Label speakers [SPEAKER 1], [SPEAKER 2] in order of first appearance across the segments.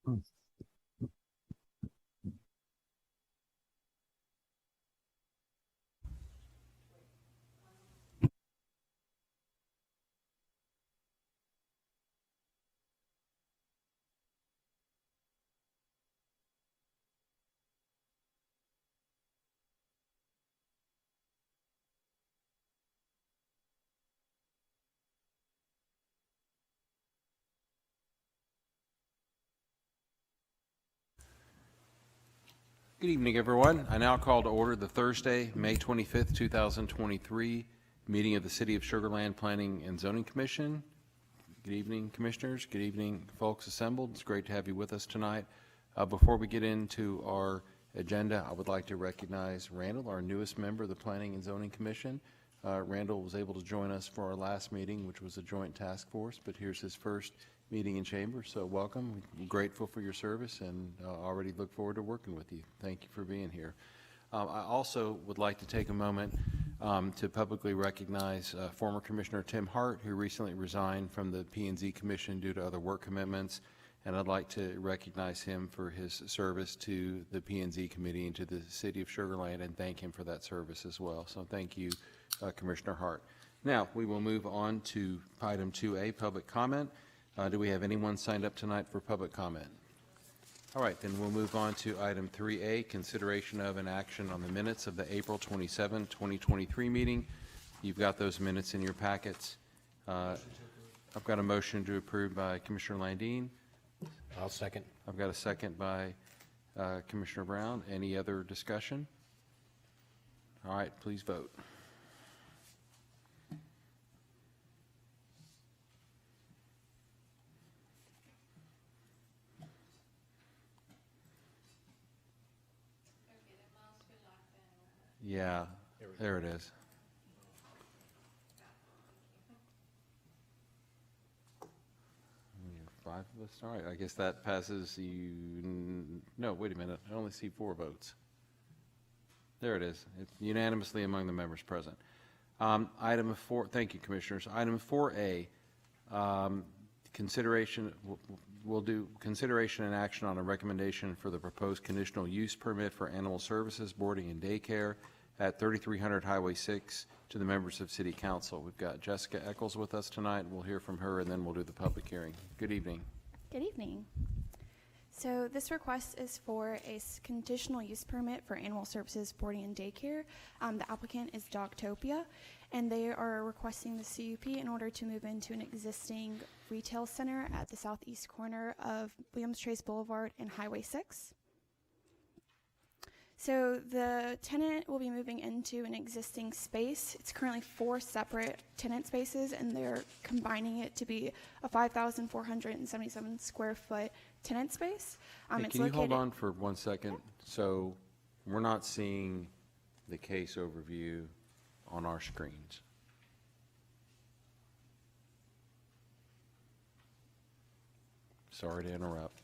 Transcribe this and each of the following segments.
[SPEAKER 1] Good evening, everyone. I now call to order the Thursday, May 25th, 2023 meeting of the City of Sugar Land Planning and Zoning Commission. Good evening, commissioners. Good evening, folks assembled. It's great to have you with us tonight. Before we get into our agenda, I would like to recognize Randall, our newest member of the Planning and Zoning Commission. Randall was able to join us for our last meeting, which was a joint task force, but here's his first meeting in chamber, so welcome. We're grateful for your service and already look forward to working with you. Thank you for being here. I also would like to take a moment to publicly recognize former Commissioner Tim Hart, who recently resigned from the P&Z Commission due to other work commitments, and I'd like to recognize him for his service to the P&Z Committee and to the City of Sugar Land and thank him for that service as well. So thank you, Commissioner Hart. Now, we will move on to item 2A, public comment. Do we have anyone signed up tonight for public comment? All right, then we'll move on to item 3A, consideration of an action on the minutes of the April 27, 2023 meeting. You've got those minutes in your packets. I've got a motion to approve by Commissioner Landine.
[SPEAKER 2] I'll second.
[SPEAKER 1] I've got a second by Commissioner Brown. Any other discussion? All right, please vote. Yeah, there it is. Five of us. All right, I guess that passes you. No, wait a minute. I only see 4 votes. There it is. It's unanimously among the members present. Item 4, thank you, commissioners. Item 4A, consideration, we'll do consideration and action on a recommendation for the proposed conditional use permit for animal services, boarding, and daycare at 3300 Highway 6 to the members of City Council. We've got Jessica Eccles with us tonight. We'll hear from her, and then we'll do the public hearing. Good evening.
[SPEAKER 3] Good evening. So this request is for a conditional use permit for animal services, boarding, and daycare. The applicant is Dogtopia, and they are requesting the CUP in order to move into an existing retail center at the southeast corner of Williams Trace Boulevard and Highway 6. So the tenant will be moving into an existing space. It's currently 4 separate tenant spaces, and they're combining it to be a 5,477 square foot tenant space.
[SPEAKER 1] Hey, can you hold on for 1 second? So we're not seeing the case overview on our screens. Sorry to interrupt.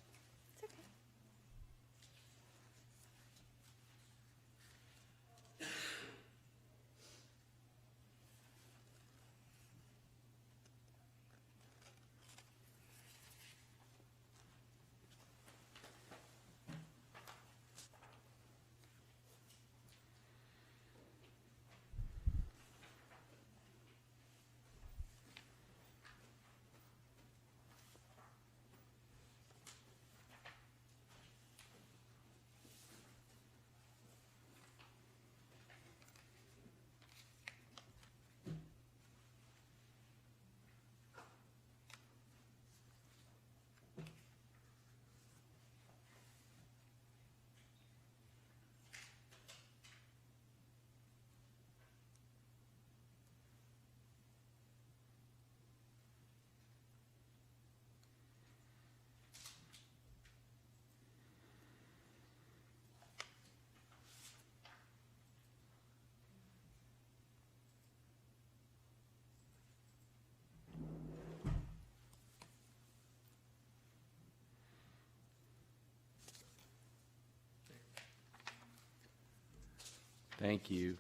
[SPEAKER 1] Thank you.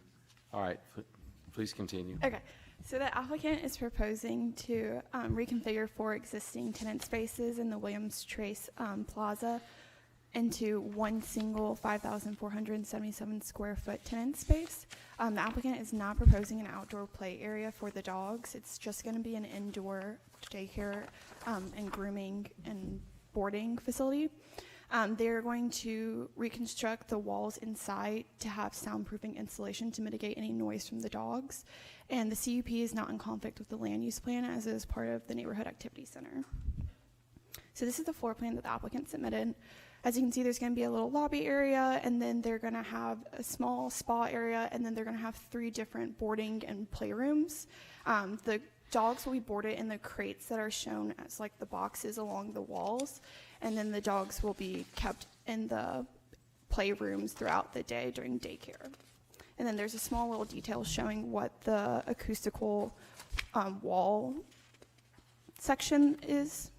[SPEAKER 1] All right, please continue.
[SPEAKER 3] Okay, So the applicant is proposing to reconfigure 4 existing tenant spaces in the Williams Trace Plaza into one single 5,477 square foot tenant space. The applicant is not proposing an outdoor play area for the dogs. It's just going to be an indoor daycare and grooming and boarding facility. They're going to reconstruct the walls inside to have soundproofing insulation to mitigate any noise from the dogs. And the CUP is not in conflict with the land use plan as it is part of the neighborhood activity center. So this is the floor plan that the applicant submitted. As you can see, there's going to be a little lobby area, and then they're going to have a small spa area, and then they're going to have 3 different boarding and playrooms. The dogs will be boarded in the crates that are shown as like the boxes along the walls, and then the dogs will be kept in the playrooms throughout the day during daycare. And then there's a small little detail showing what the acoustical wall section is.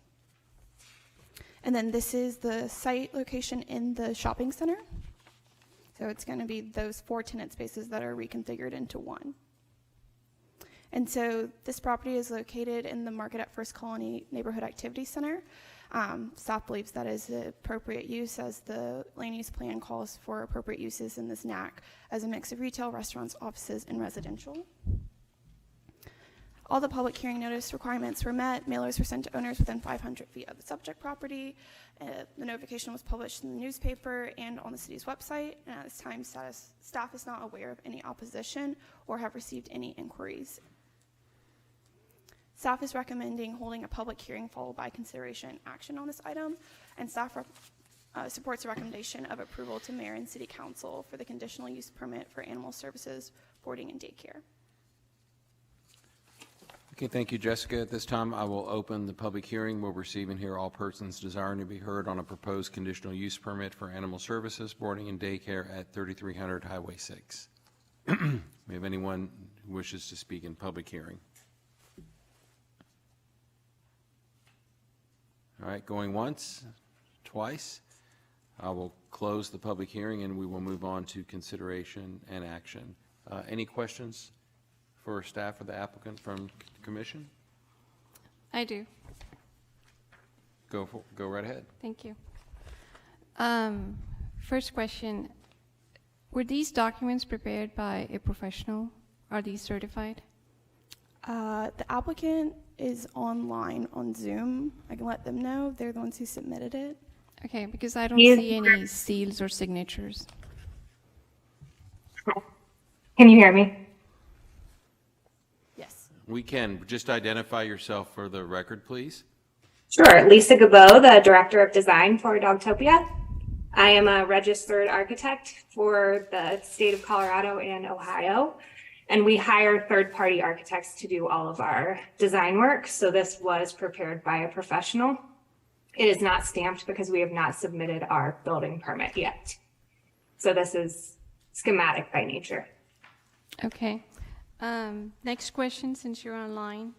[SPEAKER 3] And then this is the site location in the shopping center. So it's going to be those 4 tenant spaces that are reconfigured into one. And so this property is located in the Market at First Colony Neighborhood Activity Center. Staff believes that is the appropriate use as the land use plan calls for appropriate uses in this NAC as a mix of retail, restaurants, offices, and residential. All the public hearing notice requirements were met. Mailers were sent to owners within 500 feet of the subject property. The notification was published in the newspaper and on the city's website. And at this time, staff is not aware of any opposition or have received any inquiries. Staff is recommending holding a public hearing followed by consideration and action on this item. And staff supports the recommendation of approval to mayor and city council for the conditional use permit for animal services, boarding, and daycare.
[SPEAKER 1] Okay, thank you, Jessica. At this time, I will open the public hearing. We'll receive and hear all persons desiring to be heard on a proposed conditional use permit for animal services, boarding, and daycare at 3300 Highway 6. We have anyone who wishes to speak in public hearing? All right, going once, twice. I will close the public hearing and we will move on to consideration and action. Any questions for staff or the applicant from commission?
[SPEAKER 2] I do.
[SPEAKER 1] Go right ahead.
[SPEAKER 2] Thank you. First question, were these documents prepared by a professional? Are these certified?
[SPEAKER 3] The applicant is online on Zoom. I can let them know. They're the ones who submitted it.
[SPEAKER 2] Okay, because I don't see any seals or signatures.
[SPEAKER 4] Can you hear me?
[SPEAKER 3] Yes.
[SPEAKER 1] We can. Just identify yourself for the record, please.
[SPEAKER 4] Sure. Lisa Gabo, the Director of Design for Dogtopia. I am a registered architect for the state of Colorado and Ohio, and we hire third-party architects to do all of our design work. So this was prepared by a professional. It is not stamped because we have not submitted our building permit yet. So this is schematic by nature.
[SPEAKER 2] Okay. Next question, since you're online.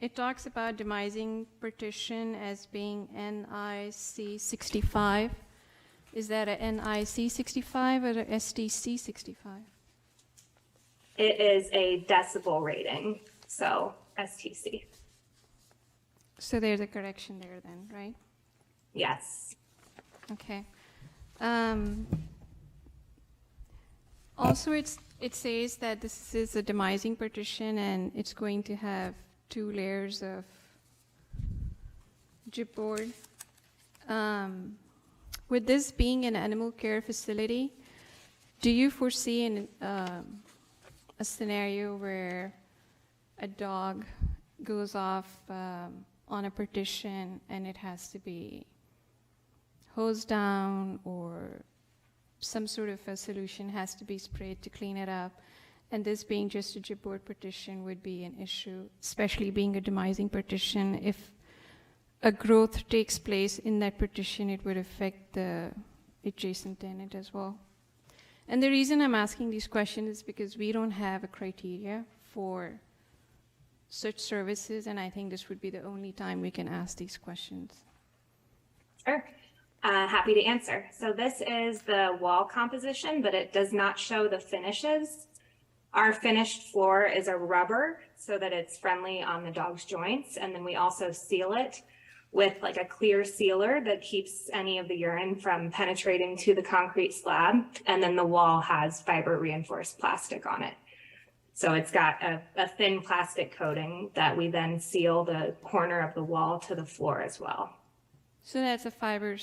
[SPEAKER 2] It talks about demising partition as being NIC 65. Is that a NIC 65 or a SDC 65?
[SPEAKER 4] It is a decibel rating, so STC.
[SPEAKER 2] So there's a correction there then, right?
[SPEAKER 4] Yes.
[SPEAKER 2] Okay. Also, it says that this is a demising partition and it's going to have 2 layers of chipboard. With this being an animal care facility, do you foresee a scenario where a dog goes off on a partition and it has to be hosed down, or some sort of a solution has to be sprayed to clean it up, and this being just a chipboard partition would be an issue, especially being a demising partition? If a growth takes place in that partition, it would affect the adjacent tenant as well. And the reason I'm asking these questions is because we don't have a criteria for such services, and I think this would be the only time we can ask these questions.
[SPEAKER 4] Sure. Happy to answer. So this is the wall composition, but it does not show the finishes. Our finished floor is a rubber so that it's friendly on the dog's joints. And then we also seal it with like a clear sealer that keeps any of the urine from penetrating to the concrete slab. And then the wall has fiber reinforced plastic on it. So it's got a thin plastic coating that we then seal the corner of the wall to the floor as well.
[SPEAKER 2] So that's a fiber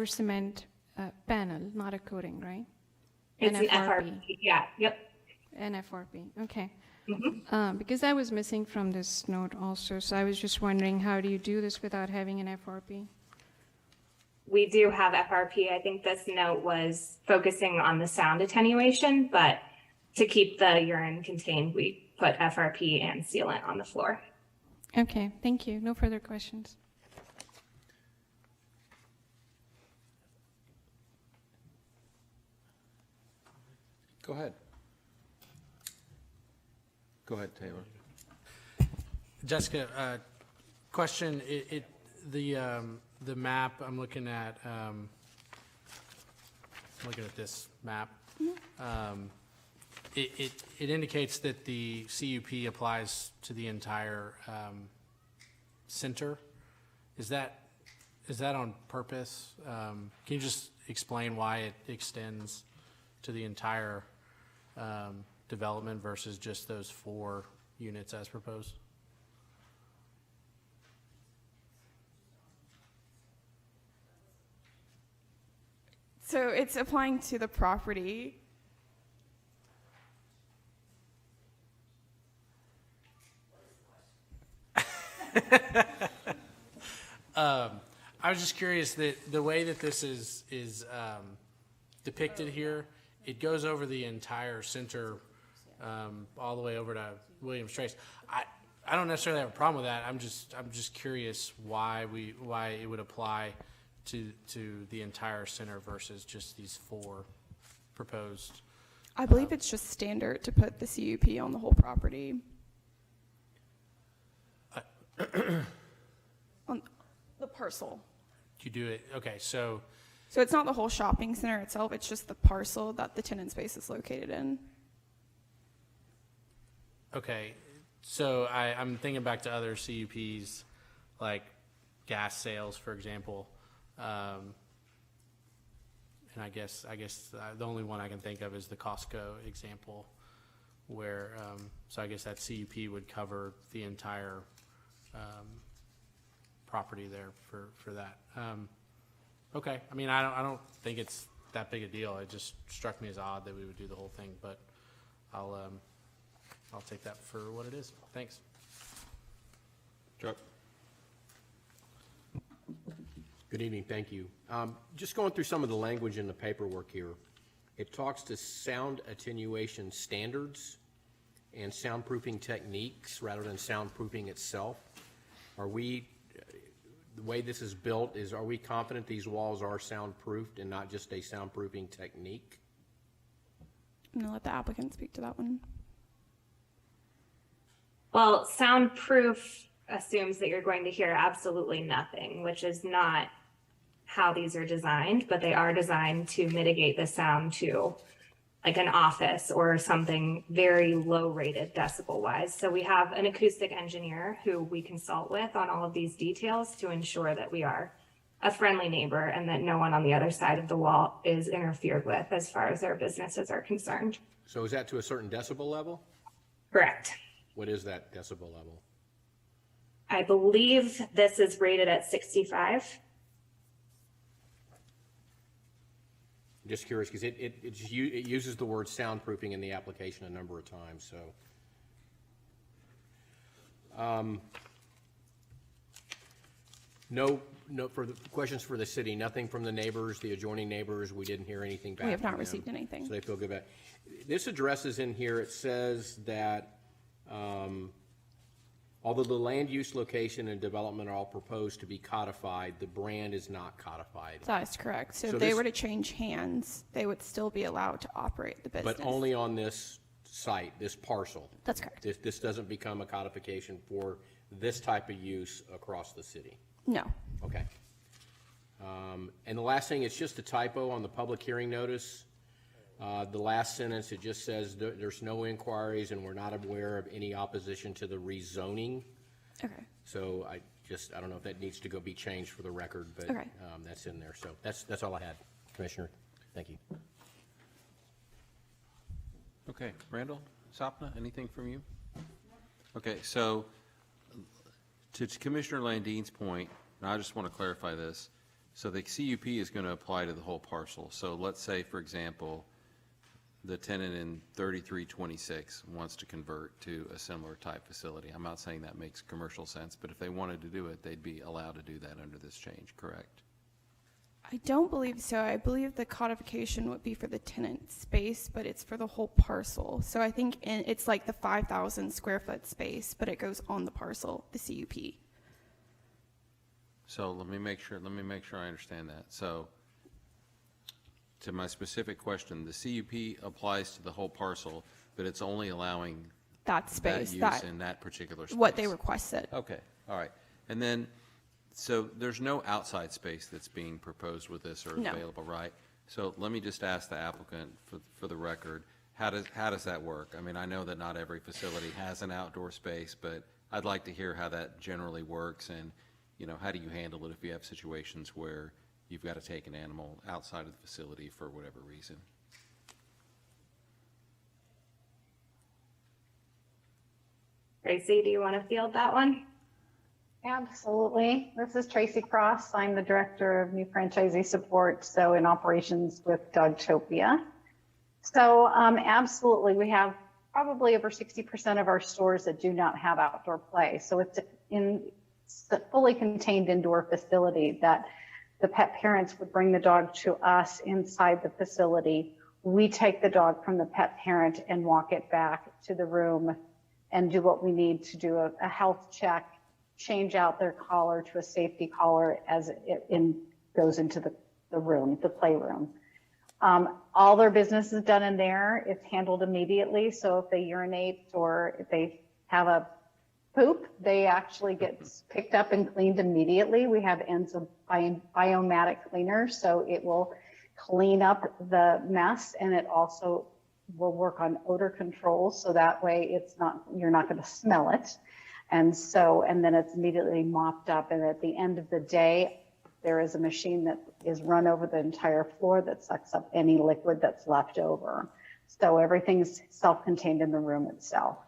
[SPEAKER 2] cement panel, not a coating, right?
[SPEAKER 4] It's an FRP. Yeah, yep.
[SPEAKER 2] NFRP, okay. Because that was missing from this note also, so I was just wondering, how do you do this without having an FRP?
[SPEAKER 4] We do have FRP. I think this note was focusing on the sound attenuation, but to keep the urine contained, we put FRP and sealant on the floor.
[SPEAKER 2] Okay, thank you. No further questions.
[SPEAKER 1] Go ahead. Go ahead, Taylor.
[SPEAKER 5] Jessica, question, the map, I'm looking at this map. It indicates that the CUP applies to the entire center. Is that on purpose? Can you just explain why it extends to the entire development versus just those 4 units as proposed?
[SPEAKER 3] So it's applying to the property.
[SPEAKER 5] I was just curious that the way that this is depicted here, it goes over the entire center, all the way over to Williams Trace. I don't necessarily have a problem with that. I'm just curious why it would apply to the entire center versus just these 4 proposed.
[SPEAKER 3] I believe it's just standard to put the CUP on the whole property. On the parcel.
[SPEAKER 5] You do it, okay, so
[SPEAKER 3] So it's not the whole shopping center itself, it's just the parcel that the tenant space is located in.
[SPEAKER 5] okay, so I'm thinking back to other CUPs, like gas sales, for example. And I guess the only one I can think of is the Costco example, where so I guess that CUP would cover the entire property there for that. Okay, I mean I don't think it's that big a deal. It just struck me as odd that we would do the whole thing, but I'll take that for what it is. Thanks.
[SPEAKER 1] Chuck?
[SPEAKER 6] Good evening, thank you. Just going through some of the language in the paperwork here. It talks to sound attenuation standards and soundproofing techniques rather than soundproofing itself. Are we, the way this is built, are we confident these walls are soundproofed and not just a soundproofing technique?
[SPEAKER 3] I'm going to let the applicant speak to that one.
[SPEAKER 4] Well, soundproof assumes that you're going to hear absolutely nothing, which is not how these are designed, but they are designed to mitigate the sound to like an office or something very low rated decibel wise. So we have an acoustic engineer who we consult with on all of these details to ensure that we are a friendly neighbor and that no one on the other side of the wall is interfered with as far as their businesses are concerned.
[SPEAKER 6] So is that to a certain decibel level?
[SPEAKER 4] Correct.
[SPEAKER 6] What is that decibel level?
[SPEAKER 4] I believe this is rated at 65.
[SPEAKER 6] I'm just curious because it uses the word soundproofing in the application a number of times, so. No, for the questions for the city, nothing from the neighbors, the adjoining neighbors, we didn't hear anything back
[SPEAKER 3] We have
[SPEAKER 6] from
[SPEAKER 3] not
[SPEAKER 6] them,
[SPEAKER 3] received anything.
[SPEAKER 6] so they feel good about it. This address is in here, it says that, although the land use location and development are all proposed to be codified, the brand is not codified.
[SPEAKER 3] That is correct. So
[SPEAKER 6] So
[SPEAKER 3] if they
[SPEAKER 6] this-
[SPEAKER 3] were to change hands, they would still be allowed to operate the business.
[SPEAKER 6] But only on this site, this parcel.
[SPEAKER 3] That's correct.
[SPEAKER 6] This doesn't become a codification for this type of use across the city.
[SPEAKER 3] No.
[SPEAKER 6] Okay. And the last thing, it's just a typo on the public hearing notice. The last sentence, it just says there's no inquiries and we're not aware of any opposition to the rezoning.
[SPEAKER 3] Okay.
[SPEAKER 6] So I don't know if that needs to be changed for the record, but
[SPEAKER 3] Okay.
[SPEAKER 6] that's in there. So that's all I had, Commissioner. Thank you.
[SPEAKER 1] Okay, Randall, Sapna, anything from you? Okay, so to Commissioner Landin's point, and I just want to clarify this, so the CUP is going to apply to the whole parcel. So let's say, for example, the tenant in 3326 wants to convert to a similar type facility. I'm not saying that makes commercial sense, but if they wanted to do it, they'd be allowed to do that under this change, correct?
[SPEAKER 3] I don't believe so. I believe the codification would be for the tenant space, but it's for the whole parcel. So I think it's like the 5,000 square foot space, but it goes on the parcel, the CUP.
[SPEAKER 1] So let me make sure I understand that. So to my specific question, the CUP applies to the whole parcel, but it's only allowing
[SPEAKER 3] That space,
[SPEAKER 1] use
[SPEAKER 3] that,
[SPEAKER 1] in that particular space.
[SPEAKER 3] what they requested.
[SPEAKER 1] Okay, all right. And then, so there's no outside space that's being proposed with this or
[SPEAKER 3] No.
[SPEAKER 1] available, right? So let me just ask the applicant for the record, how does that work? I mean, I know that not every facility has an outdoor space, but I'd like to hear how that generally works and, you know, how do you handle it if you have situations where you've got to take an animal outside of the facility for whatever reason?
[SPEAKER 4] Tracy, do you want to field that one?
[SPEAKER 7] Absolutely. This is Tracy Cross. I'm the Director of New Franchisee Support, so in operations with Dogtopia. So absolutely, we have probably over 60% of our stores that do not have outdoor play. So it's a fully contained indoor facility that the pet parents would bring the dog to us inside the facility. We take the dog from the pet parent and walk it back to the room and do what we need to do a health check, change out their collar to a safety collar as it goes into the room, the playroom. All their business is done in there. It's handled immediately. So if they urinate or if they have a poop, they actually get picked up and cleaned immediately. We have Enzo Biomatic cleaner, so it will clean up the mess, and it also will work on odor control, so that way you're not going to smell it. And then it's immediately mopped up, and at the end of the day, there is a machine that is run over the entire floor that sucks up any liquid that's left over. So everything's self-contained in the room itself.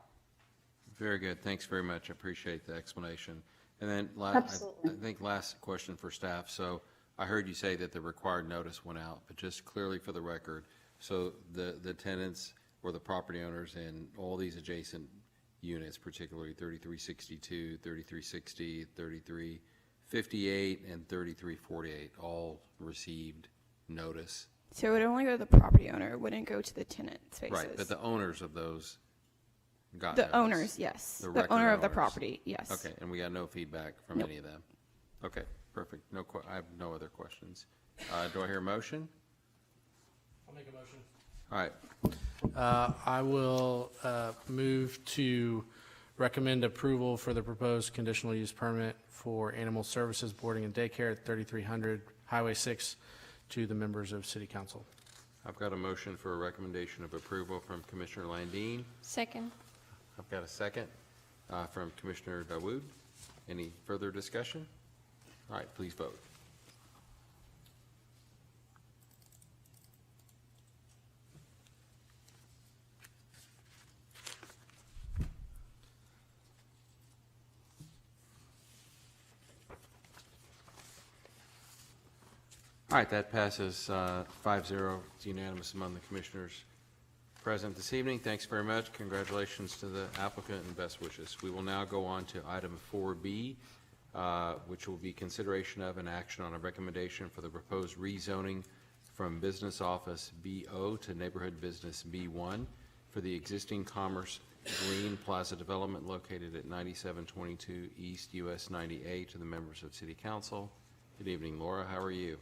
[SPEAKER 1] Very good. Thanks very much. I appreciate the explanation. And then
[SPEAKER 7] Absolutely.
[SPEAKER 1] I think last question for staff. So I heard you say that the required notice went out, but just clearly for the record, so the tenants or the property owners in all these adjacent units, particularly 3362, 3360, 3358, and 3348, all received notice.
[SPEAKER 3] So it would only go to the property owner. It wouldn't go to the tenant spaces.
[SPEAKER 1] Right, but the owners of those got
[SPEAKER 3] The
[SPEAKER 1] notice.
[SPEAKER 3] owners, yes.
[SPEAKER 1] The
[SPEAKER 3] The
[SPEAKER 1] record
[SPEAKER 3] owner of the
[SPEAKER 1] owners.
[SPEAKER 3] property, yes.
[SPEAKER 1] Okay, and we got no feedback from
[SPEAKER 3] Nope.
[SPEAKER 1] any of them? Okay, perfect. I have no other questions. Do I hear a motion?
[SPEAKER 5] I'll make a motion.
[SPEAKER 1] All right,
[SPEAKER 5] I will move to recommend approval for the proposed conditional use permit for animal services boarding and daycare at 3300 Highway 6 to the members of City Council.
[SPEAKER 1] I've got a motion for a recommendation of approval from Commissioner Landine.
[SPEAKER 2] Second.
[SPEAKER 1] I've got a second from Commissioner Dawood. Any further discussion? All right, please vote. All right, that passes 5-0. It's unanimous among the commissioners present this evening. Thanks very much. Congratulations to the applicant and best wishes. We will now go on to item 4B, which will be consideration of an action on a recommendation for the proposed rezoning from Business Office BO to Neighborhood Business B1 for the existing Commerce Green Plaza development located at 9722 East US 98 to the members of City Council. Good evening, Laura. How are you?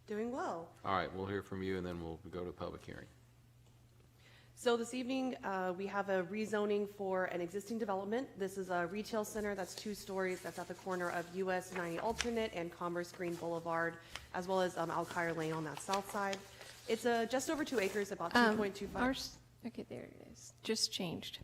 [SPEAKER 8] Doing well.
[SPEAKER 1] All right, we'll hear from you, and then we'll go to public hearing.
[SPEAKER 8] So this evening, we have a rezoning for an existing development. This is a retail center that's 2 stories. That's at the corner of US 90 Alternate and Commerce Green Boulevard, as well as Alkire Lane on that south side. It's just over 2 acres, about
[SPEAKER 2] Um,
[SPEAKER 8] 2.25.
[SPEAKER 2] ours- Okay, there it is. Just changed.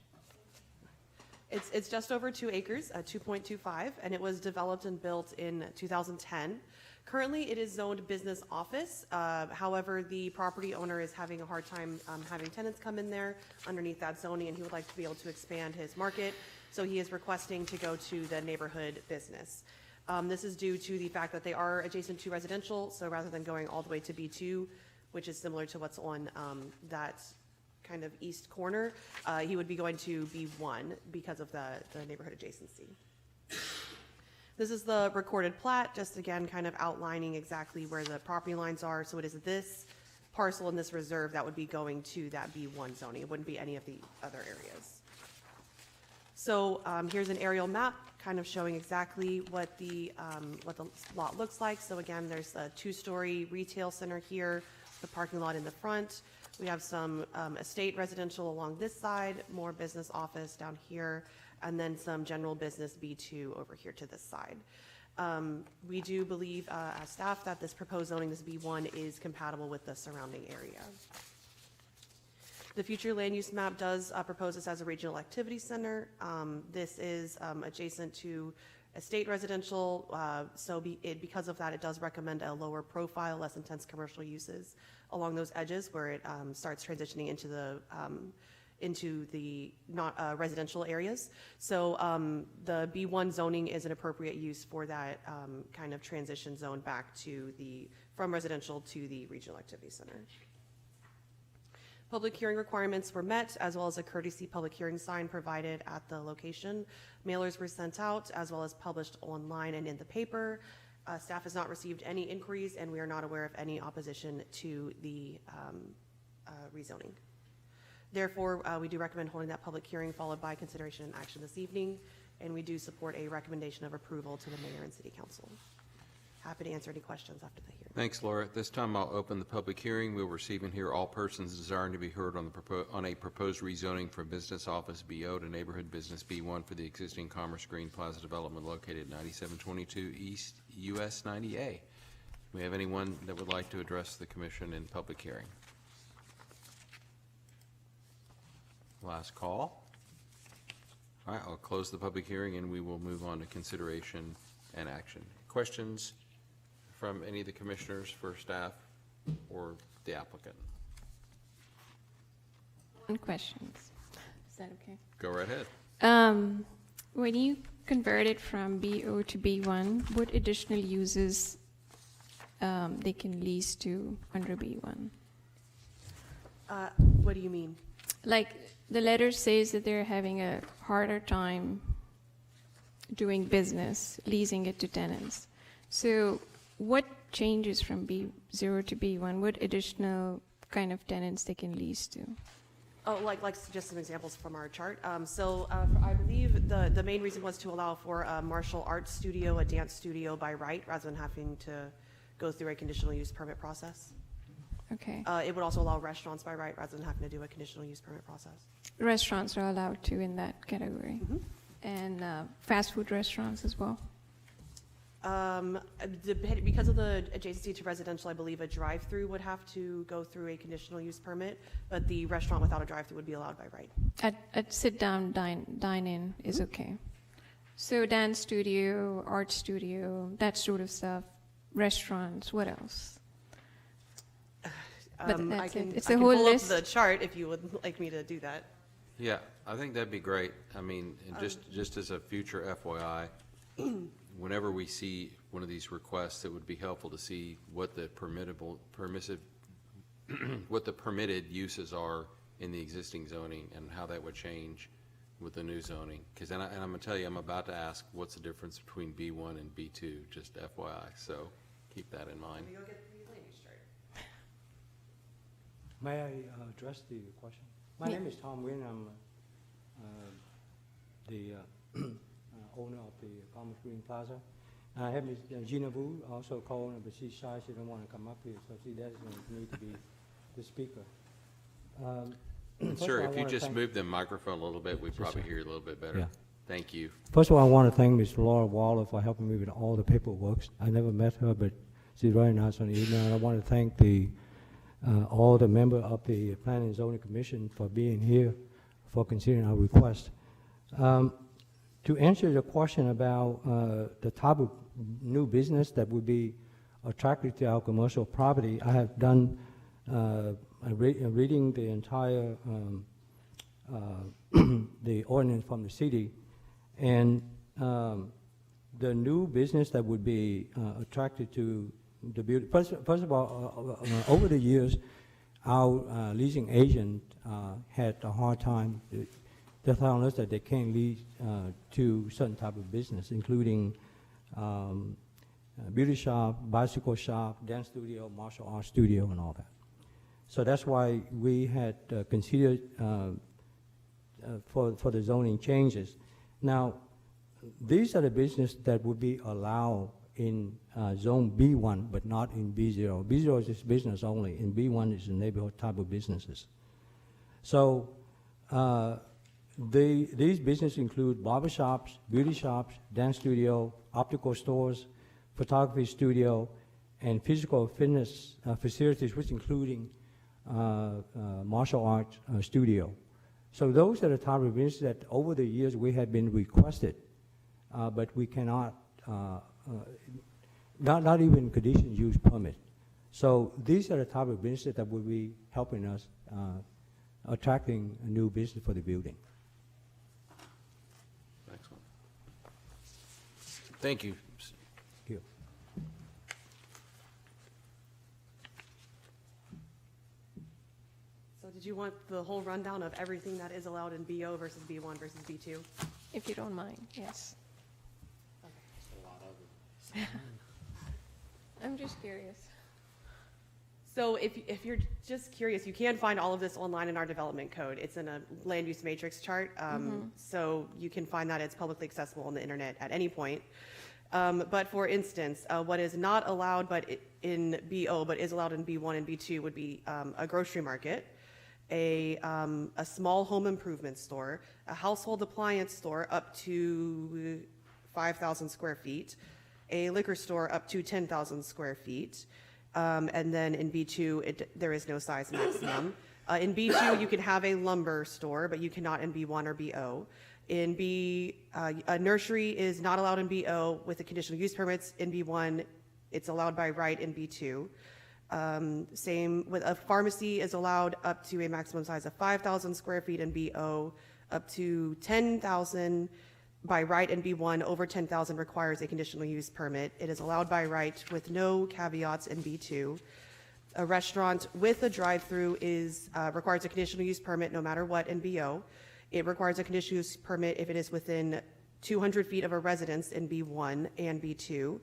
[SPEAKER 8] It's just over 2 acres, 2.25, and it was developed and built in 2010. Currently, it is zoned business office. However, the property owner is having a hard time having tenants come in there underneath that zoning, and he would like to be able to expand his market. So he is requesting to go to the neighborhood business. This is due to the fact that they are adjacent to residential, so rather than going all the way to B2, which is similar to what's on that kind of east corner, he would be going to B1 because of the neighborhood adjacency. This is the recorded plat, just again, kind of outlining exactly where the property lines are. So it is this parcel in this reserve that would be going to that B1 zoning. It wouldn't be any of the other areas. So here's an aerial map kind of showing exactly what the lot looks like. So again, there's a 2-story retail center here, the parking lot in the front. We have some estate residential along this side, more business office down here, and then some general business B2 over here to this side. We do believe as staff that this proposed zoning, this B1, is compatible with the surrounding area. The future land use map does propose this as a regional activity center. This is adjacent to estate residential, so because of that, it does recommend a lower profile, less intense commercial uses along those edges where it starts transitioning into the not residential areas. So the B1 zoning is an appropriate use for that kind of transition zone back to from residential to the regional activity center. Public hearing requirements were met, as well as a courtesy public hearing sign provided at the location. Mailers were sent out, as well as published online and in the paper. Staff has not received any inquiries, and we are not aware of any opposition to the rezoning. Therefore, we do recommend holding that public hearing followed by consideration and action this evening, and we do support a recommendation of approval to the mayor and city council. Happy to answer any questions after the hearing.
[SPEAKER 1] Thanks, Laura. At this time, I'll open the public hearing. We'll receive and hear all persons desiring to be heard on a proposed rezoning from business office BO to neighborhood business B1 for the existing Commerce Green Plaza development located at 9722 East US 90A. Do we have anyone that would like to address the commission in public hearing? Last call. All right, I'll close the public hearing and we will move on to consideration and action. Questions from any of the commissioners for staff or the applicant?
[SPEAKER 2] One question. Is that okay?
[SPEAKER 1] Go right ahead.
[SPEAKER 2] When you convert it from BO to B1, what additional uses they can lease to under B1?
[SPEAKER 8] What do you mean?
[SPEAKER 2] Like, the letter says that they're having a harder time doing business, leasing it to tenants. So what changes from B0 to B1? What additional kind of tenants they can lease to?
[SPEAKER 8] Oh, like just some examples from our chart. I believe the main reason was to allow for a martial arts studio, a dance studio by right, rather than having to go through a conditional use permit process.
[SPEAKER 2] Okay.
[SPEAKER 8] It would also allow restaurants by right, rather than having to do a conditional use permit process.
[SPEAKER 2] Restaurants are allowed to in that category.
[SPEAKER 8] Mm-hmm.
[SPEAKER 2] And fast food restaurants as well.
[SPEAKER 8] Because of the adjacency to residential, I believe a drive-through would have to go through a conditional use permit, but the restaurant without a drive-through would be allowed by right.
[SPEAKER 2] At sit-down, dine-in is okay. So dance studio, art studio, that sort of stuff, restaurants, what else? But
[SPEAKER 8] I
[SPEAKER 2] that's
[SPEAKER 8] can,
[SPEAKER 2] it. It's
[SPEAKER 8] I
[SPEAKER 2] a
[SPEAKER 8] can
[SPEAKER 2] whole
[SPEAKER 8] pull
[SPEAKER 2] list.
[SPEAKER 8] up the chart if you would like me to do that.
[SPEAKER 1] Yeah, I think that'd be great. I mean, and just as a future FYI, whenever we see one of these requests, it would be helpful to see what the what the permitted uses are in the existing zoning and how that would change with the new zoning. Because I'm going to tell you, I'm about to ask what's the difference between B1 and B2, just FYI. So keep that in mind.
[SPEAKER 8] You'll get the land use chart.
[SPEAKER 9] May I address the question? My name is Tom Wynn. I'm the owner of the Commerce Green Plaza. I have Ms. Gina Wu also calling, but she's shy. She don't want to come up here, so she doesn't need to be the speaker.
[SPEAKER 1] Sir, if you just move the microphone a little bit, we'd probably hear you a little bit better.
[SPEAKER 9] Yeah.
[SPEAKER 1] Thank you.
[SPEAKER 9] First of all, I want to thank Ms. Laura Waller for helping me with all the paperwork. I never met her, but she's very nice on the email. I want to thank the all the member of the Planning and Zoning Commission for being here, for considering our request. To answer your question about the type of new business that would be attracted to our commercial property, I have done reading the entire the ordinance from the city, and the new business that would be attracted to the building. First of all, over the years, our leasing agent had a hard time. They're telling us that they can't lease to certain type of business, including beauty shop, bicycle shop, dance studio, martial arts studio, and all that. So that's why we had considered for the zoning changes. Now, these are the business that would be allowed in zone B1, but not in B0. B0 is just business only, and B1 is the neighborhood type of businesses. So these businesses include barbershops, beauty shops, dance studio, optical stores, photography studio, and physical fitness facilities, which including martial arts studio. So those are the type of businesses that over the years we have been requested, but we cannot, not even conditional use permit. So these are the type of businesses that will be helping us attracting a new business for the building.
[SPEAKER 1] Excellent. Thank you.
[SPEAKER 9] Thank you.
[SPEAKER 8] So did you want the whole rundown of everything that is allowed in BO versus B1 versus B2?
[SPEAKER 2] If you don't mind, yes. I'm just curious.
[SPEAKER 8] So if you're just curious, you can find all of this online in our development code. It's in a land use matrix chart. So you can find that. It's publicly accessible on the internet at any point. But for instance, what is not allowed in BO but is allowed in B1 and B2 would be a grocery market, a small home improvement store, a household appliance store up to 5,000 square feet, a liquor store up to 10,000 square feet. And then in B2, there is no size maximum. In B2, you can have a lumber store, but you cannot in B1 or BO. In B, a nursery is not allowed in BO with the conditional use permits. In B1, it's allowed by right in B2. Same with a pharmacy is allowed up to a maximum size of 5,000 square feet in BO, up to 10,000 by right in B1. Over 10,000 requires a conditional use permit. It is allowed by right with no caveats in B2. A restaurant with a drive-through requires a conditional use permit no matter what in BO. It requires a conditional use permit if it is within 200 feet of a residence in B1 and B2.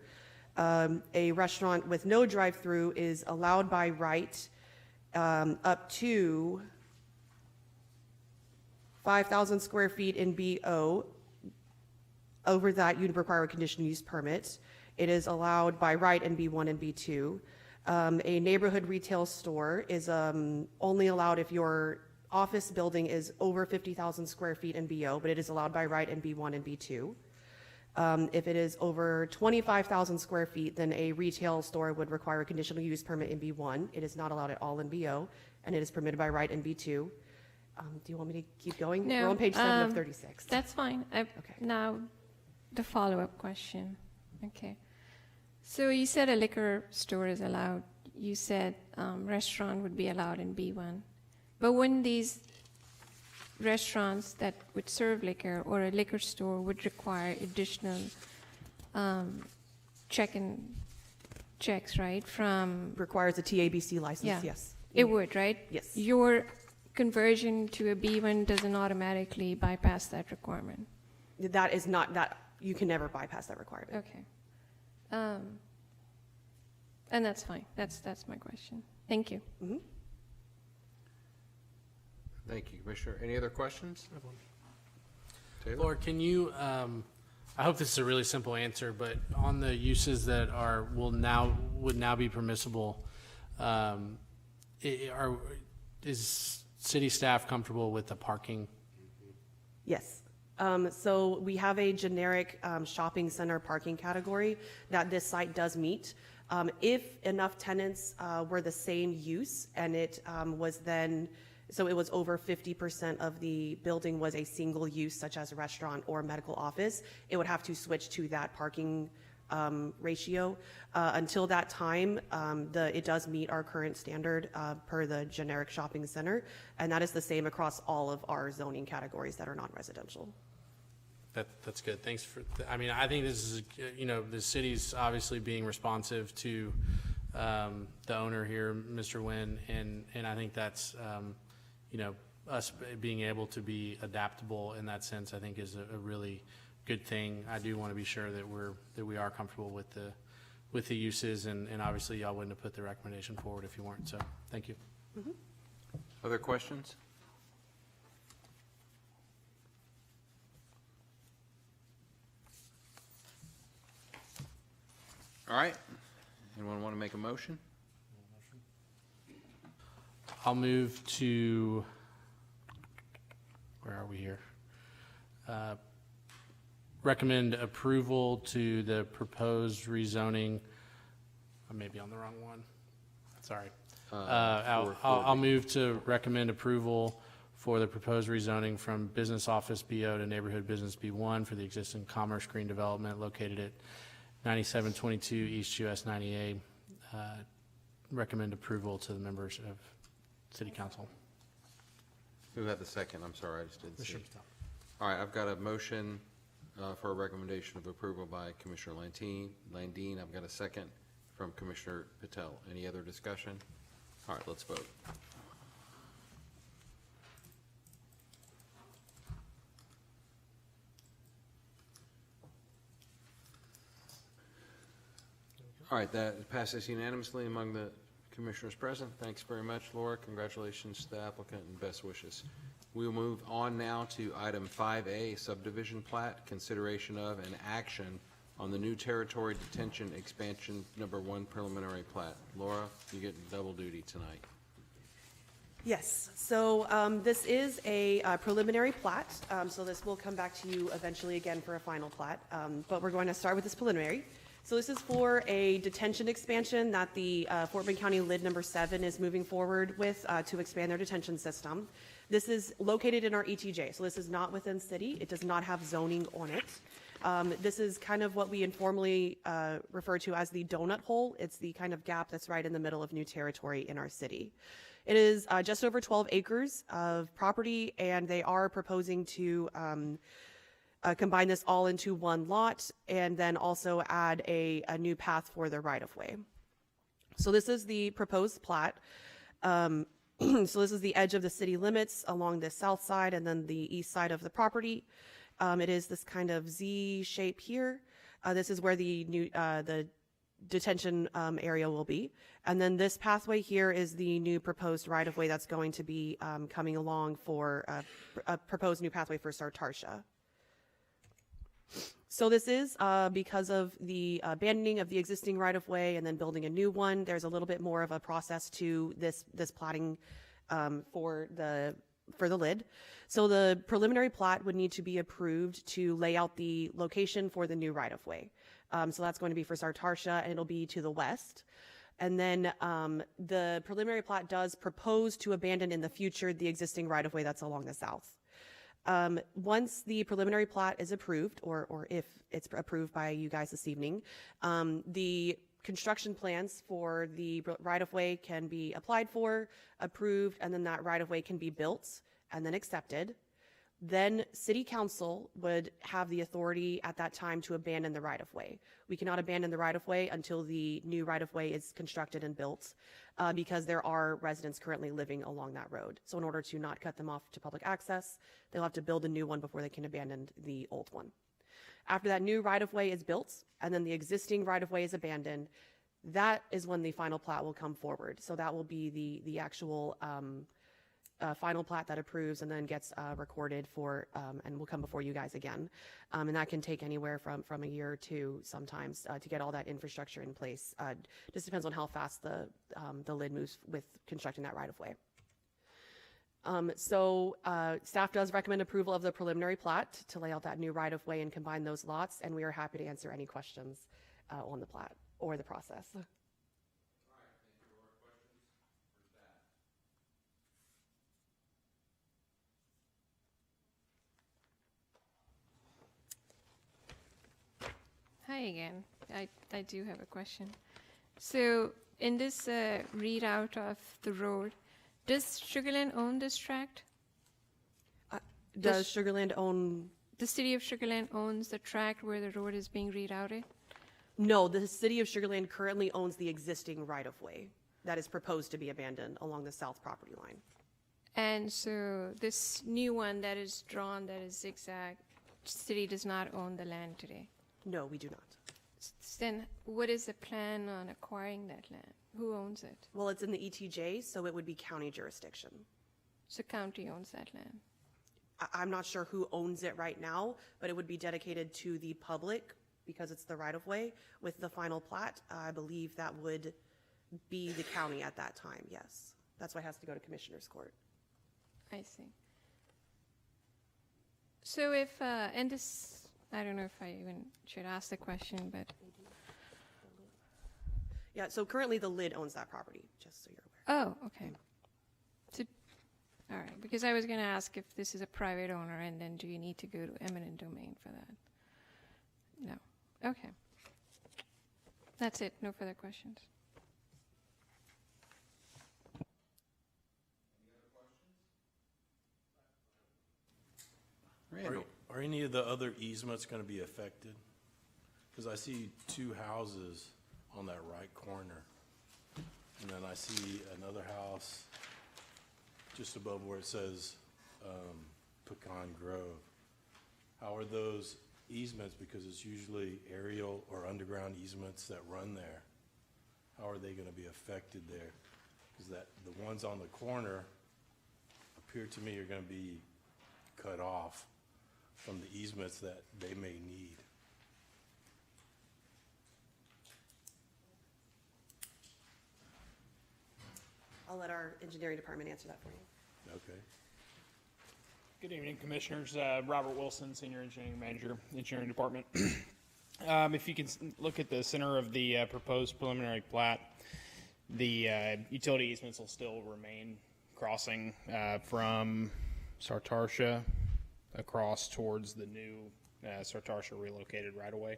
[SPEAKER 8] A restaurant with no drive-through is allowed by right up to 5,000 square feet in BO. Over that, you'd require a conditional use permit. It is allowed by right in B1 and B2. A neighborhood retail store is only allowed if your office building is over 50,000 square feet in BO, but it is allowed by right in B1 and B2. If it is over 25,000 square feet, then a retail store would require a conditional use permit in B1. It is not allowed at all in BO, and it is permitted by right in B2. Do you want me to keep going?
[SPEAKER 2] No,
[SPEAKER 8] We're on page 7 of 36.
[SPEAKER 2] That's fine.
[SPEAKER 8] Okay.
[SPEAKER 2] Now, the follow-up question. Okay. So you said a liquor store is allowed. You said restaurant would be allowed in B1. But when these restaurants that would serve liquor or a liquor store would require additional checks, right? From
[SPEAKER 8] Requires a TABC license,
[SPEAKER 2] Yeah.
[SPEAKER 8] yes.
[SPEAKER 2] it would, right?
[SPEAKER 8] Yes.
[SPEAKER 2] Your conversion to a B1 doesn't automatically bypass that requirement.
[SPEAKER 8] That is not, that, you can never bypass that requirement.
[SPEAKER 2] Okay. And that's fine. That's my question. Thank you.
[SPEAKER 8] Mm-hmm.
[SPEAKER 1] Thank you, Commissioner. Any other questions? Taylor?
[SPEAKER 5] Laura, can you, I hope this is a really simple answer, but on the uses that would now be permissible, is city staff comfortable with the parking?
[SPEAKER 8] Yes. So we have a generic shopping center parking category that this site does meet. If enough tenants were the same use and it was then, so it was over 50% of the building was a single use, such as a restaurant or medical office, it would have to switch to that parking ratio. Until that time, it does meet our current standard per the generic shopping center, and that is the same across all of our zoning categories that are non-residential.
[SPEAKER 5] That's good. Thanks for, I mean, I think this is, the city's obviously being responsive to the owner here, Mr. Nguyen, and I think that's, us being able to be adaptable in that sense, I think is a really good thing. I do want to be sure that we are comfortable with the uses, and obviously y'all wouldn't have put the recommendation forward if you weren't, so thank you.
[SPEAKER 8] Mm-hmm.
[SPEAKER 1] Other questions? All right. Anyone want to make a motion?
[SPEAKER 5] I'll move to, where are we here? Recommend approval to the proposed rezoning. I may be on the wrong one. Sorry. I'll move to recommend approval for the proposed rezoning from Business Office BO to Neighborhood Business B1 for the existing Commerce Green development located at 9722 East US 98. Recommend approval to the members of City Council.
[SPEAKER 1] Who had the second? I'm sorry, I just didn't see.
[SPEAKER 5] Mr.
[SPEAKER 1] it.
[SPEAKER 5] Patel.
[SPEAKER 1] All right, I've got a motion for a recommendation of approval by Commissioner Landine. I've got a second from Commissioner Patel. Any other discussion? All right, let's vote. All right, that passes unanimously among the commissioners present. Thanks very much, Laura. Congratulations to the applicant and best wishes. We'll move on now to item 5A, subdivision plat, consideration of and action on the new territory detention expansion number 1 preliminary plat. Laura, you get double duty tonight.
[SPEAKER 8] Yes, so this is a preliminary plat, so this will come back to you eventually again for a final plat, but we're going to start with this preliminary. So this is for a detention expansion that the Fort Bend County Lid number 7 is moving forward with to expand their detention system. This is located in our ETJ, so this is not within city. It does not have zoning on it. This is kind of what we informally refer to as the donut hole. It's the kind of gap that's right in the middle of new territory in our city. It is just over 12 acres of property, and they are proposing to combine this all into one lot and then also add a new path for the right-of-way. So this is the proposed plat. So this is the edge of the city limits along the south side and then the east side of the property. It is this kind of Z shape here. This is where the new the detention area will be. And then this pathway here is the new proposed right-of-way that's going to be coming along for a proposed new pathway for Sartarsha. So this is because of the abandoning of the existing right-of-way and then building a new one. There's a little bit more of a process to this platting for the lid. So the preliminary plat would need to be approved to lay out the location for the new right-of-way. So that's going to be for Sartarsha, and it'll be to the west. And then the preliminary plat does propose to abandon in the future the existing right-of-way that's along the south. Once the preliminary plat is approved, or if it's approved by you guys this evening, the construction plans for the right-of-way can be applied for, approved, and then that right-of-way can be built and then accepted. Then City Council would have the authority at that time to abandon the right-of-way. We cannot abandon the right-of-way until the new right-of-way is constructed and built, because there are residents currently living along that road. So in order to not cut them off to public access, they'll have to build a new one before they can abandon the old one. After that new right-of-way is built and then the existing right-of-way is abandoned, that is when the final plat will come forward. So that will be the actual final plat that approves and then gets recorded for and will come before you guys again. And that can take anywhere from a year or two sometimes to get all that infrastructure in place. Just depends on how fast the lid moves with constructing that right-of-way. So staff does recommend approval of the preliminary plat to lay out that new right-of-way and combine those lots, and we are happy to answer any questions on the plat. or the process.
[SPEAKER 2] Hi again. I do have a question. So in this readout of the road, does Sugarland own this tract?
[SPEAKER 8] Does Sugarland own?
[SPEAKER 2] The city of Sugarland owns the tract where the road is being rerouted?
[SPEAKER 8] No, the city of Sugarland currently owns the existing right-of-way that is proposed to be abandoned along the south property line.
[SPEAKER 2] And so this new one that is drawn, that is zigzag, city does not own the land today.
[SPEAKER 8] No, we do not.
[SPEAKER 2] Then what is the plan on acquiring that land? Who owns it?
[SPEAKER 8] Well, it's in the ETJ, so it would be county jurisdiction.
[SPEAKER 2] So county owns that land.
[SPEAKER 8] I'm not sure who owns it right now, but it would be dedicated to the public because it's the right-of-way. With the final plat, I believe that would be the county at that time, yes. That's why it has to go to Commissioner's Court.
[SPEAKER 2] I see. So if, and this, I don't know if I even should ask the question, but,
[SPEAKER 8] Yeah, so currently the lid owns that property, just so you're aware.
[SPEAKER 2] oh, okay. So, all right, because I was going to ask if this is a private owner, and then do you need to go to eminent domain for that? No. Okay. That's it. No further questions.
[SPEAKER 1] Randall?
[SPEAKER 10] Are any of the other easements going to be affected? Because I see two houses on that right corner. And then I see another house just above where it says Pecan Grove. How are those easements, because it's usually aerial or underground easements that run there, how are they going to be affected there? Because the ones on the corner appear to me are going to be cut off from the easements that they may need.
[SPEAKER 8] I'll let our engineering department answer that for you.
[SPEAKER 10] Okay.
[SPEAKER 11] Good evening, Commissioners. Robert Wilson, Senior Engineering Manager, Engineering Department. If you can look at the center of the proposed preliminary plat, the utility easements will still remain crossing from Sartarsha across towards the new Sartarsha relocated right-of-way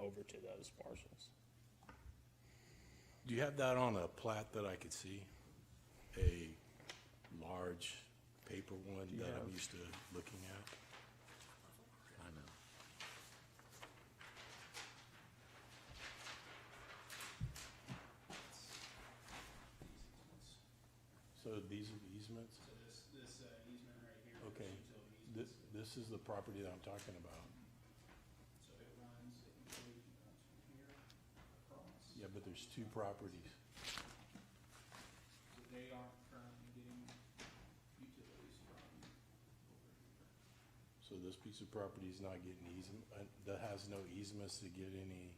[SPEAKER 11] over to those parcels.
[SPEAKER 10] Do you have that on a plat that I could see? A large paper one that I'm used to looking at? I know. So these are the easements?
[SPEAKER 11] So this easement right here.
[SPEAKER 10] Okay. This is the property that I'm talking about.
[SPEAKER 11] So it runs, it goes from here across.
[SPEAKER 10] Yeah, but there's two properties.
[SPEAKER 11] So they aren't currently getting utilities from over here.
[SPEAKER 10] So this piece of property is not getting easement, that has no easements to get any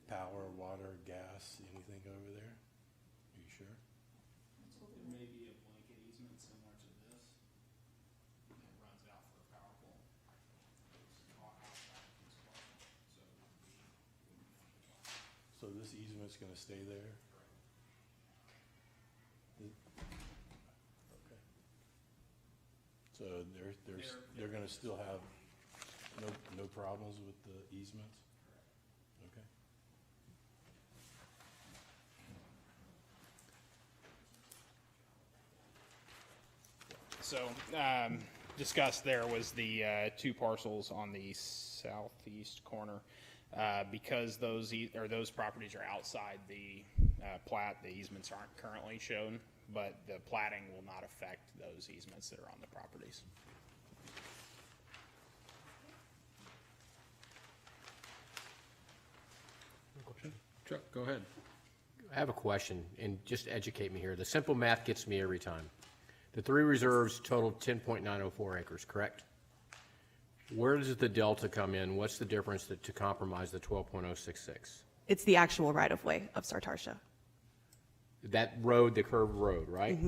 [SPEAKER 10] power, water, gas, anything over there? Are you sure?
[SPEAKER 11] There may be a blanket easement similar to this. That runs out for a power pole. It's all outside of this parcel, so it would be.
[SPEAKER 10] So this easement's gonna stay there? Okay. So they're gonna still have no problems with the easements? Okay.
[SPEAKER 11] So, discussed there was the two parcels on the southeast corner. Because those properties are outside the plat, the easements aren't currently shown, but the platting will not affect those easements that are on the properties.
[SPEAKER 1] Chuck, go ahead.
[SPEAKER 6] I have a question, and just educate me here. The simple math gets me every time. The three reserves total 10.904 acres, correct? Where does the delta come in? What's the difference to compromise the 12.066?
[SPEAKER 8] It's the actual right-of-way of Sartarsha.
[SPEAKER 6] That road, the curved road, right?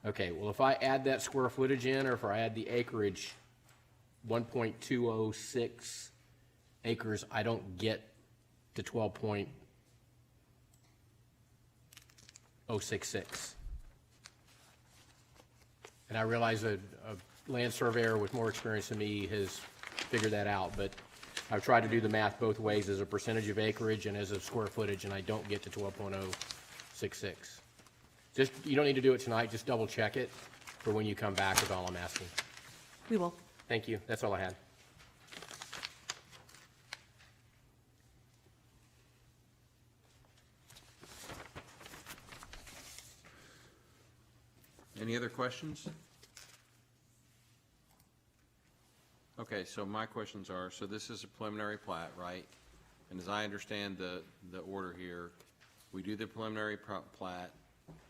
[SPEAKER 6] Okay, well, if I add that square footage in, or if I add the acreage, 1.206 acres, I don't get to 12.066. And I realize a land surveyor with more experience than me has figured that out, but I've tried to do the math both ways as a percentage of acreage and as a square footage, and I don't get to 12.066. Just, you don't need to do it tonight, just double check it for when you come back is all I'm asking.
[SPEAKER 8] We will.
[SPEAKER 6] Thank you, that's all I had.
[SPEAKER 1] Any other questions? Okay, so my questions are, so this is a preliminary plat, right? And as I understand the order here, we do the preliminary plat.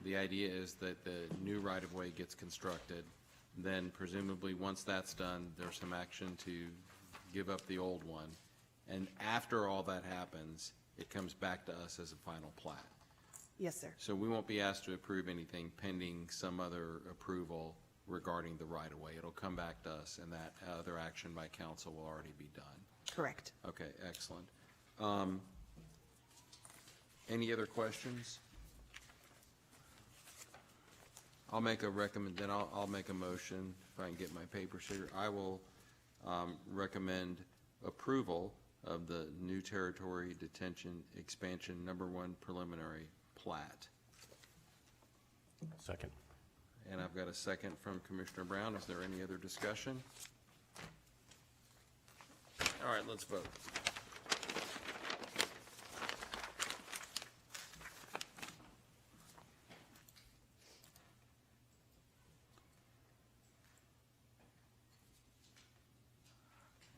[SPEAKER 1] The idea is that the new right-of-way gets constructed. Then presumably, once that's done, there's some action to give up the old one. And after all that happens, it comes back to us as a final plat.
[SPEAKER 8] Yes, sir.
[SPEAKER 1] So we won't be asked to approve anything pending some other approval regarding the right-of-way. It'll come back to us, and that other action by council will already be done.
[SPEAKER 8] Correct.
[SPEAKER 1] Okay, excellent. Any other questions? I'll make a I'll make a motion, if I can get my papers here. I will recommend approval of the new territory detention expansion #1 preliminary plat.
[SPEAKER 6] Second.
[SPEAKER 1] And I've got a second from Commissioner Brown. Is there any other discussion? All right, let's vote.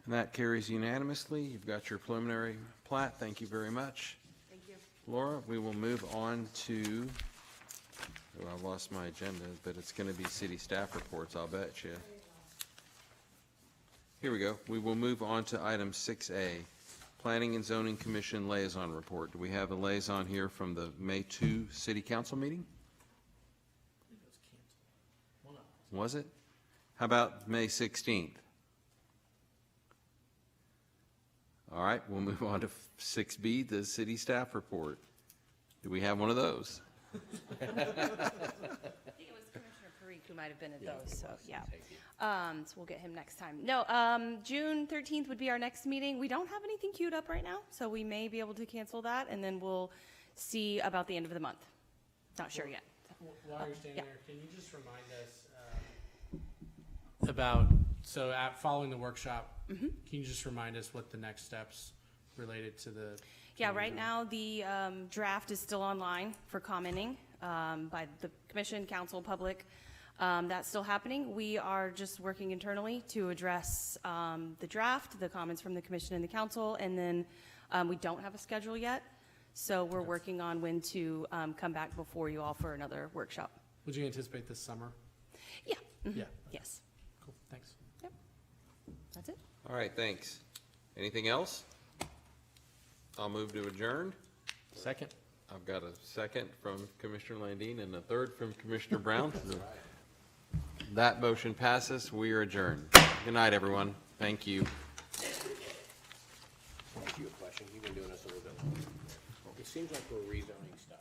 [SPEAKER 1] And that carries unanimously. You've got your preliminary plat. Thank you very much.
[SPEAKER 8] Thank you.
[SPEAKER 1] Laura, we will move on to, oh, I lost my agenda, but it's going to be city staff reports, I'll bet you. Here we go. We will move on to item 6A, Planning and Zoning Commission Liaison Report. Do we have a liaison here from the May 2 City Council meeting? Was it? How about May 16th? All right, we'll move on to 6B, the city staff report. Do we have one of those?
[SPEAKER 12] I think it was Commissioner Parikh who might have been at those, so, yeah. So we'll get him next time. No, June 13th would be our next meeting. We don't have anything queued up right now, so we may be able to cancel that, and then we'll see about the end of the month. Not sure yet.
[SPEAKER 5] While you're standing
[SPEAKER 12] yeah.
[SPEAKER 5] there, can you just remind us about, so following the workshop, can you just remind us what the next steps related to the?
[SPEAKER 12] Yeah, right now, the draft is still online for commenting by the commission, council, public. That's still happening. We are just working internally to address the draft, the comments from the commission and the council, and then we don't have a schedule yet. So we're working on when to come back before you all for another workshop.
[SPEAKER 5] Would you anticipate this summer?
[SPEAKER 12] Yeah. Mhm.
[SPEAKER 5] Yeah.
[SPEAKER 12] Yes.
[SPEAKER 5] Cool, thanks.
[SPEAKER 12] Yep. That's it.
[SPEAKER 1] All right, thanks. Anything else? I'll move to adjourn.
[SPEAKER 5] Second.
[SPEAKER 1] I've got a second from Commissioner Landine and a third from Commissioner Brown. That motion passes. We are adjourned. Good night, everyone. Thank you.
[SPEAKER 6] Ask you a question. You've been doing this a little bit. It seems like we're rezoning stuff.